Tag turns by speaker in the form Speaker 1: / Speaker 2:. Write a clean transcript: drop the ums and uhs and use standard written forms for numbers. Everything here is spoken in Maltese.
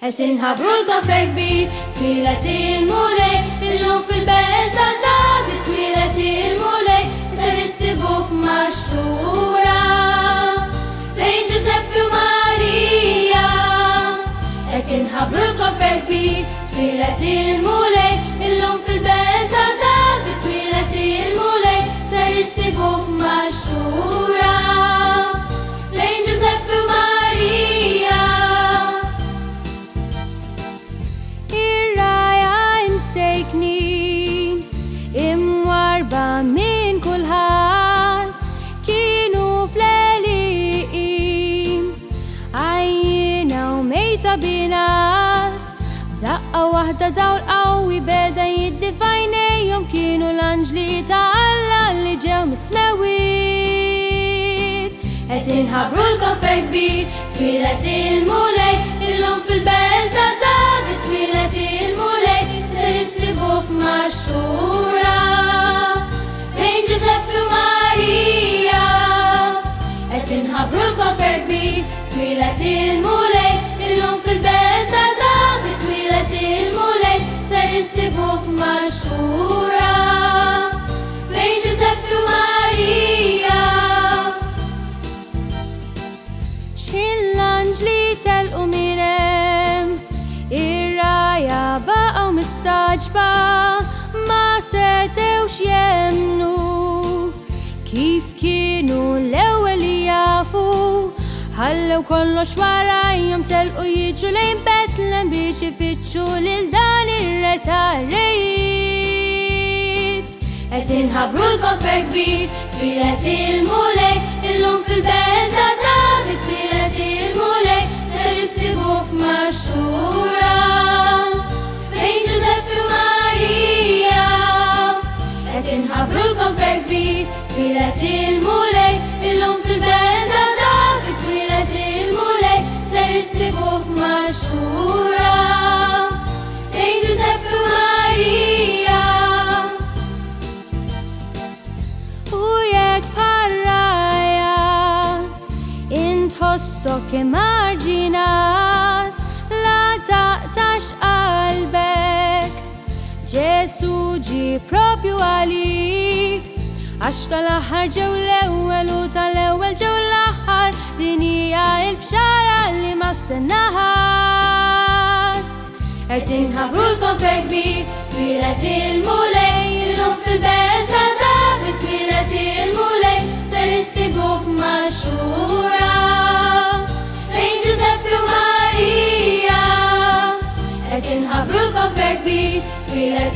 Speaker 1: Qed inħabrulkom ferħ kbir, twilet il-mulej, illum fil-belt ta' David twilet il-mulej, ser issibu f'maxtura fejn Ġuseppe u Marija. Qed inħabrulkom ferħ kbir, twilet il-mulej, illum fil-belt ta' David twilet il-mulej, ser issibu f'maxtura fejn Ġuseppe u Marija. Sejknin imwarba minn kulħadd kienu fl-għeliqin għajjina u mejta binas f'daqqa waħda dawl qawwi beda jiddifajnejhom kienu l-anġli ta' Alla li ġew mismewit. Qed inħabrulkom ferħ kbir, twilet il-mulej, illum fil-belt ta' David twilet il-mulej, ser issibu f'maxtura fejn Ġuseppe u Marija. Qed inħabrulkom ferħ kbir, twilet il-mulej, illum fil-belt ta' David twilet il-mulej, ser issibu f'maxtura fejn Ġuseppe u Marija. X'il-anġli telqu minn hemm, ir-raja baqgħu mistaġba ma setewx jemmnu kif kienu l-ewwel li jafu ħallew kollox warajhom telqu jiġu lejn Betlem biex ifittxu lil dan ir-re tar-rejiet. Qed inħabrulkom ferħ kbir, twilet il-mulej, illum fil-belt ta' David twilet il-mulej, ser issibu f'maxtura fejn Ġuseppe u Marija. Qed inħabrulkom ferħ kbir, twilet il-mulej, illum fil-belt ta' David twilet il-mulej, ser issibu f'maxtura fejn Ġuseppe u Marija. U jekk bħar-raja intħossok emarġinat la taqtax qalbek, Ġesu ġi propju għalik għax tal-aħħar ġew l-ewwel u tal-ewwel ġew l-aħħar, din hija l-bxara li ma stennaħat. Qed inħabrulkom ferħ kbir, twilet il-mulej, illum fil-belt ta' David twilet il-mulej, ser issibu f'maxtura fejn Ġuseppe u Marija. Qed inħabrulkom ferħ kbir, twilet